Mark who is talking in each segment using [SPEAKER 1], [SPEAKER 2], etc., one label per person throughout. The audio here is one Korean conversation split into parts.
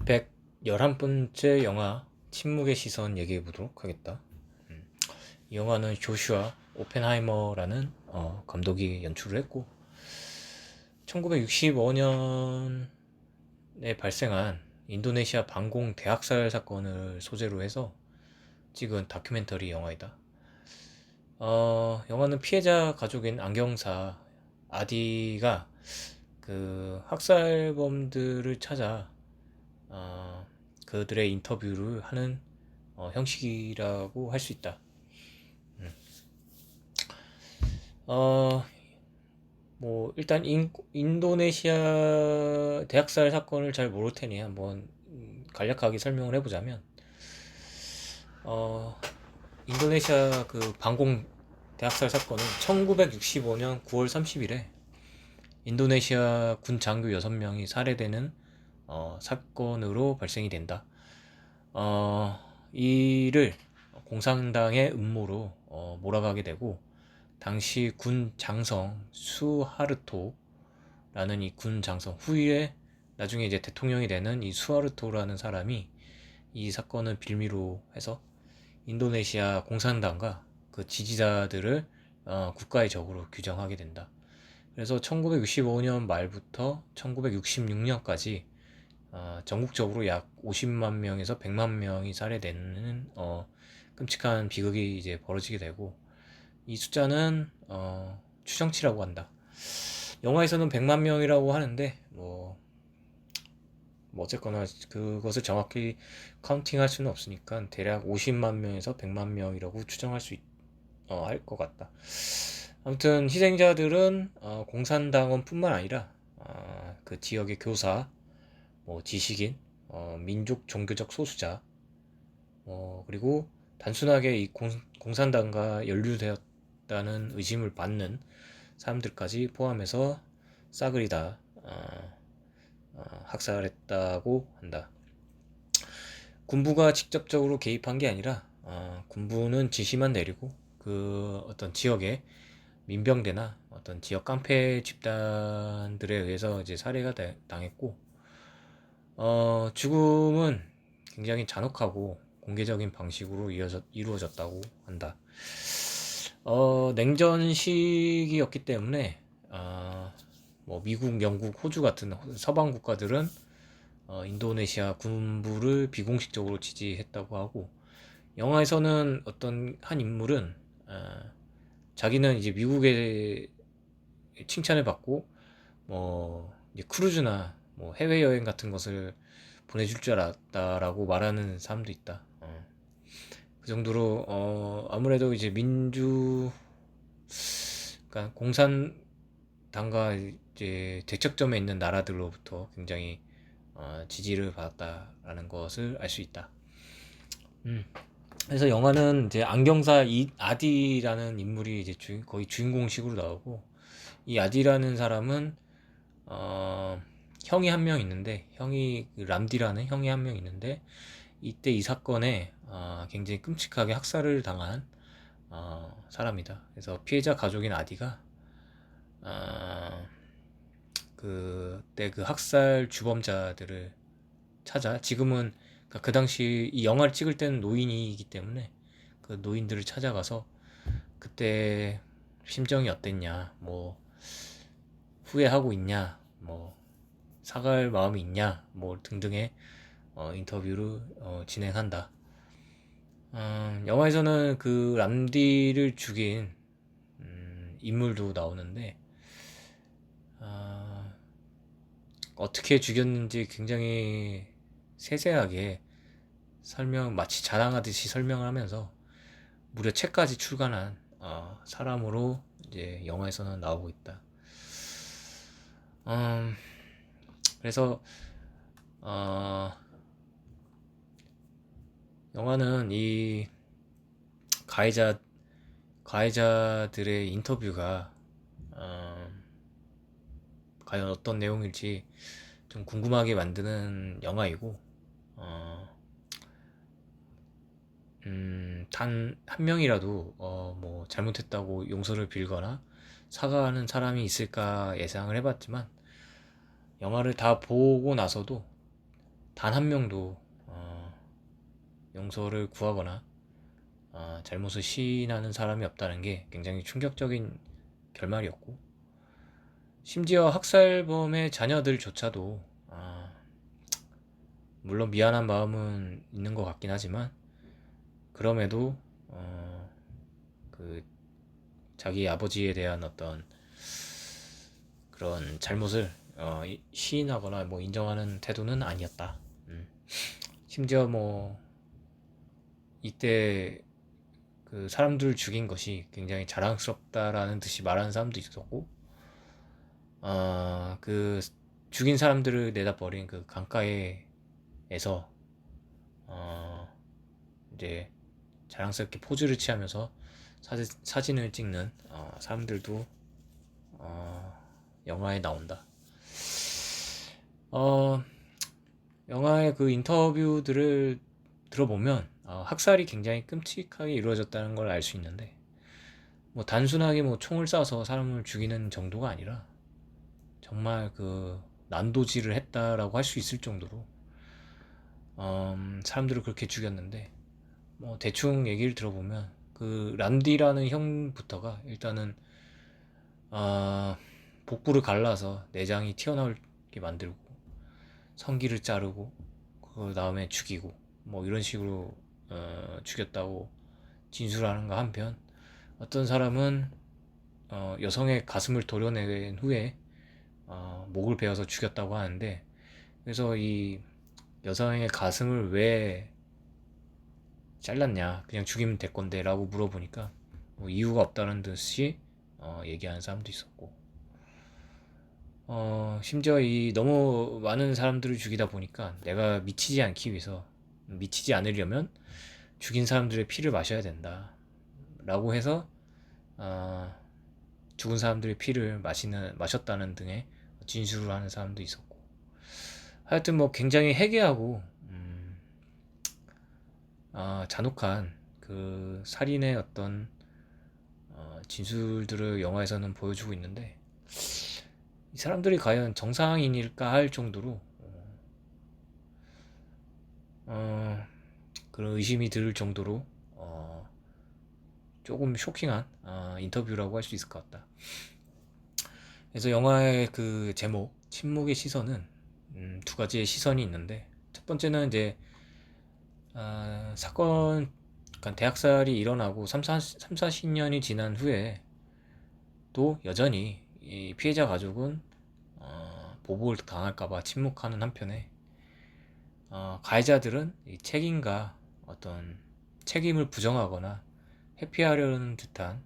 [SPEAKER 1] 111번째 영화 침묵의 시선 얘기해 보도록 하겠다. 이 영화는 조슈아 오펜하이머라는 감독이 연출을 했고 1965년에 발생한 인도네시아 반공 대학살 사건을 소재로 해서 찍은 다큐멘터리 영화이다. 영화는 피해자 가족인 안경사 아디가 그 학살범들을 찾아 그들의 인터뷰를 하는 형식이라고 할 수 있다. 어, 뭐 일단 인도네시아 대학살 사건을 잘 모를 테니 한번 간략하게 설명을 해보자면 어, 인도네시아 그 반공 대학살 사건은 1965년 9월 30일에 인도네시아 군 장교 6명이 살해되는 사건으로 발생이 된다. 이를 공산당의 음모로 몰아가게 되고 당시 군 장성 수하르토라는 이 군 장성 후에 나중에 이제 대통령이 되는 이 수하르토라는 사람이 이 사건을 빌미로 해서 인도네시아 공산당과 그 지지자들을 국가의 적으로 규정하게 된다. 그래서 1965년 말부터 1966년까지 전국적으로 약 50만 명에서 100만 명이 살해되는 끔찍한 비극이 이제 벌어지게 되고 이 숫자는 추정치라고 한다. 영화에서는 100만 명이라고 하는데 뭐 어쨌거나 그것을 정확히 카운팅할 수는 없으니까 대략 50만 명에서 100만 명이라고 추정할 수 할 것 같다. 아무튼 희생자들은 공산당원뿐만 아니라 그 지역의 교사, 뭐 지식인, 민족 종교적 소수자, 그리고 단순하게 이 공산당과 연루되었다는 의심을 받는 사람들까지 포함해서 싸그리 다 학살했다고 한다. 군부가 직접적으로 개입한 게 아니라 군부는 지시만 내리고 그 어떤 지역의 민병대나 어떤 지역 깡패 집단들에 의해서 이제 살해가 당했고 죽음은 굉장히 잔혹하고 공개적인 방식으로 이루어졌다고 한다. 냉전 시기였기 때문에 뭐 미국, 영국, 호주 같은 서방 국가들은 인도네시아 군부를 비공식적으로 지지했다고 하고 영화에서는 어떤 한 인물은 자기는 이제 미국의 칭찬을 받고 뭐 이제 크루즈나 뭐 해외여행 같은 것을 보내줄 줄 알았다라고 말하는 사람도 있다. 그 정도로 아무래도 이제 그러니까 공산당과 이제 대척점에 있는 나라들로부터 굉장히 지지를 받았다라는 것을 알 수 있다. 그래서 영화는 이제 안경사 아디라는 인물이 이제 거의 주인공식으로 나오고 이 아디라는 사람은 형이 한 명 있는데 형이 그 람디라는 형이 한 명 있는데 이때 이 사건에 굉장히 끔찍하게 학살을 당한 사람이다. 그래서 피해자 가족인 아디가 그때 그 학살 주범자들을 찾아 지금은 그러니까 그 당시 이 영화를 찍을 때는 노인이기 때문에 그 노인들을 찾아가서 그때 심정이 어땠냐, 뭐 후회하고 있냐, 뭐 사과할 마음이 있냐, 뭐 등등의 인터뷰를 진행한다. 영화에서는 그 람디를 죽인 인물도 나오는데 어떻게 죽였는지 굉장히 세세하게 마치 자랑하듯이 설명을 하면서 무려 책까지 출간한 사람으로 이제 영화에서는 나오고 있다. 그래서 영화는 이 가해자들의 인터뷰가 과연 어떤 내용일지 좀 궁금하게 만드는 영화이고 단 한 명이라도 뭐 잘못했다고 용서를 빌거나 사과하는 사람이 있을까 예상을 해봤지만 영화를 다 보고 나서도 단 한 명도 용서를 구하거나 잘못을 시인하는 사람이 없다는 게 굉장히 충격적인 결말이었고, 심지어 학살범의 자녀들조차도 물론 미안한 마음은 있는 것 같긴 하지만, 그럼에도 그 자기 아버지에 대한 어떤 그런 잘못을 시인하거나 뭐 인정하는 태도는 아니었다. 심지어 뭐 이때 그 사람들을 죽인 것이 굉장히 자랑스럽다라는 듯이 말하는 사람도 있었고, 그 죽인 사람들을 내다 버린 그 강가에서 이제 자랑스럽게 포즈를 취하면서 사진을 찍는 사람들도 영화에 나온다. 영화의 그 인터뷰들을 들어보면 학살이 굉장히 끔찍하게 이루어졌다는 걸 알 수 있는데, 뭐 단순하게 뭐 총을 쏴서 사람을 죽이는 정도가 아니라 정말 그 난도질을 했다라고 할 수 있을 정도로 사람들을 그렇게 죽였는데, 뭐 대충 얘기를 들어보면 그 란디라는 형부터가 일단은 복부를 갈라서 내장이 튀어나오게 만들고 성기를 자르고 그 다음에 죽이고 뭐 이런 식으로 죽였다고 진술하는가 한편, 어떤 사람은 여성의 가슴을 도려낸 후에 목을 베어서 죽였다고 하는데, 그래서 이 여성의 가슴을 왜 잘랐냐, 그냥 죽이면 될 건데 라고 물어보니까 뭐 이유가 없다는 듯이 얘기하는 사람도 있었고, 심지어 이 너무 많은 사람들을 죽이다 보니까 내가 미치지 않으려면 죽인 사람들의 피를 마셔야 된다 라고 해서 죽은 사람들의 피를 마셨다는 등의 진술을 하는 사람도 있었고, 하여튼 뭐 굉장히 해괴하고 잔혹한 그 살인의 어떤 진술들을 영화에서는 보여주고 있는데, 이 사람들이 과연 정상인일까 할 정도로 그런 의심이 들 정도로 조금 쇼킹한 인터뷰라고 할 수 있을 것 같다. 그래서 영화의 그 제목 침묵의 시선은 두 가지의 시선이 있는데, 첫 번째는 이제 사건, 그러니까 대학살이 일어나고 3, 40년이 지난 후에 또 여전히 이 피해자 가족은 보복을 당할까봐 침묵하는 한편에, 가해자들은 이 책임과 어떤 책임을 부정하거나 회피하려는 듯한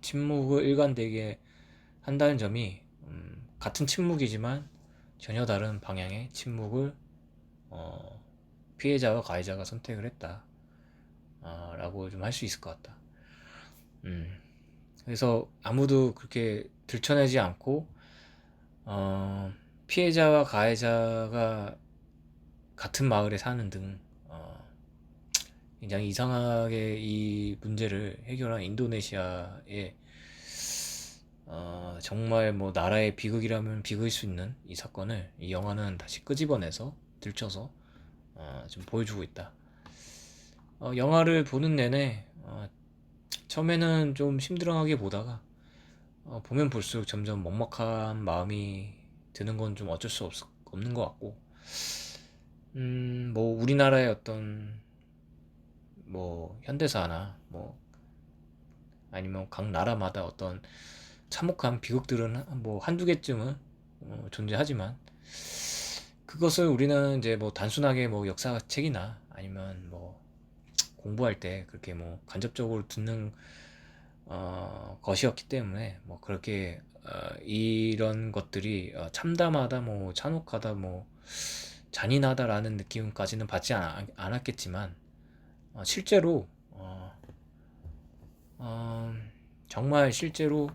[SPEAKER 1] 침묵을 일관되게 한다는 점이, 같은 침묵이지만 전혀 다른 방향의 침묵을 피해자와 가해자가 선택을 했다 라고 좀 할 수 있을 것 같다. 그래서 아무도 그렇게 들춰내지 않고 피해자와 가해자가 같은 마을에 사는 등 굉장히 이상하게 이 문제를 해결한 인도네시아의 정말 뭐 나라의 비극이라면 비극일 수 있는 이 사건을 이 영화는 다시 끄집어내서 들춰서 좀 보여주고 있다. 영화를 보는 내내 처음에는 좀 심드렁하게 보다가 보면 볼수록 점점 먹먹한 마음이 드는 건 좀 어쩔 수 없는 것 같고, 뭐 우리나라의 어떤 뭐 현대사나 뭐 아니면 각 나라마다 어떤 참혹한 비극들은 뭐 한두 개쯤은 존재하지만, 그것을 우리는 이제 뭐 단순하게 뭐 역사책이나 아니면 뭐 공부할 때 그렇게 뭐 간접적으로 듣는 것이었기 때문에, 뭐 그렇게 이런 것들이 참담하다 뭐 잔혹하다 뭐 잔인하다라는 느낌까지는 받지 않았겠지만, 실제로 정말 실제로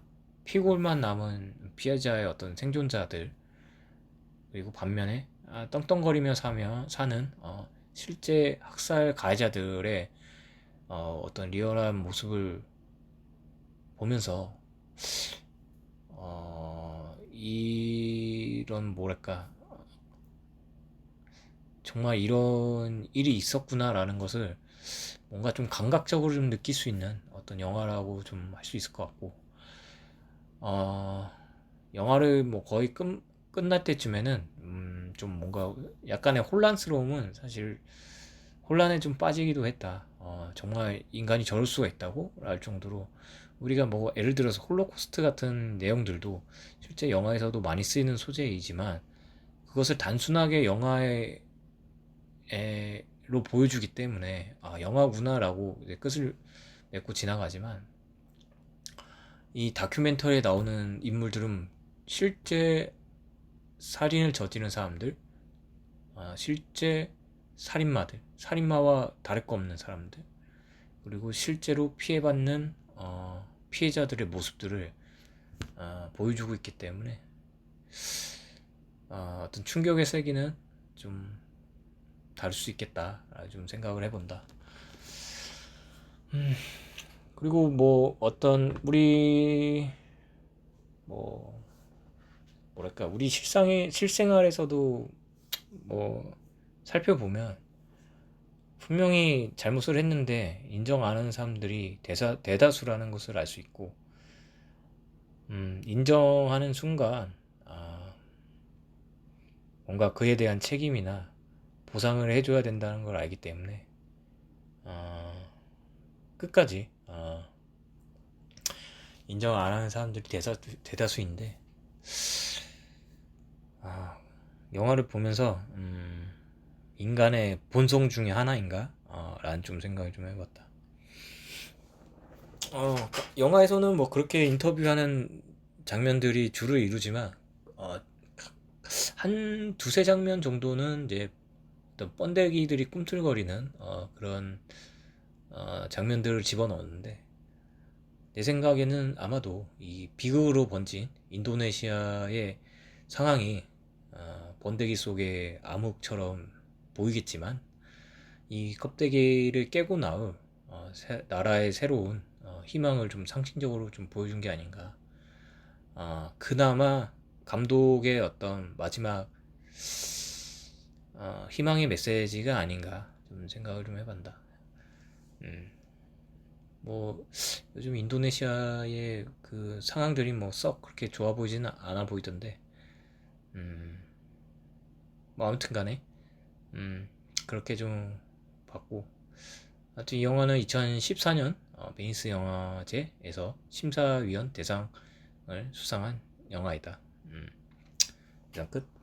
[SPEAKER 1] 피골만 남은 피해자의 어떤 생존자들, 그리고 반면에 떵떵거리며 사는 실제 학살 가해자들의 어떤 리얼한 모습을 보면서 이런 뭐랄까 정말 이런 일이 있었구나라는 것을 뭔가 좀 감각적으로 좀 느낄 수 있는 어떤 영화라고 좀 할 수 있을 것 같고, 어, 영화를 뭐 거의 끝날 때쯤에는 좀 뭔가 약간의 혼란스러움은 사실 혼란에 좀 빠지기도 했다. 정말 인간이 저럴 수가 있다고? 랄 정도로 우리가 뭐 예를 들어서 홀로코스트 같은 내용들도 실제 영화에서도 많이 쓰이는 소재이지만 그것을 단순하게 영화로 보여주기 때문에 아 영화구나라고 이제 끝을 맺고 지나가지만 이 다큐멘터리에 나오는 인물들은 실제 살인을 저지른 사람들, 실제 살인마들, 살인마와 다를 거 없는 사람들, 그리고 실제로 피해받는 피해자들의 모습들을 보여주고 있기 때문에 어떤 충격의 세기는 좀 다를 수 있겠다 좀 생각을 해본다. 그리고 뭐 어떤 우리 뭐 뭐랄까 우리 실생활에서도 뭐 살펴보면 분명히 잘못을 했는데 인정 안 하는 사람들이 대다수라는 것을 알 수 있고, 인정하는 순간 뭔가 그에 대한 책임이나 보상을 해줘야 된다는 걸 알기 때문에 끝까지 인정 안 하는 사람들이 대다수인데, 영화를 보면서 인간의 본성 중에 하나인가? 라는 좀 생각을 좀 해봤다. 영화에서는 뭐 그렇게 인터뷰하는 장면들이 주를 이루지만 한 두세 장면 정도는 이제 어떤 번데기들이 꿈틀거리는 그런 장면들을 집어넣었는데, 내 생각에는 아마도 이 비극으로 번진 인도네시아의 상황이 번데기 속의 암흑처럼 보이겠지만 이 껍데기를 깨고 나올 나라의 새로운 희망을 좀 상징적으로 좀 보여준 게 아닌가. 그나마 감독의 어떤 마지막 희망의 메시지가 아닌가 좀 생각을 좀 해본다. 뭐 요즘 인도네시아의 그 상황들이 뭐 썩 그렇게 좋아 보이지는 않아 보이던데, 뭐 아무튼간에 그렇게 좀 봤고, 하여튼 이 영화는 2014년 베니스 영화제에서 심사위원 대상을 수상한 영화이다. 일단 끝.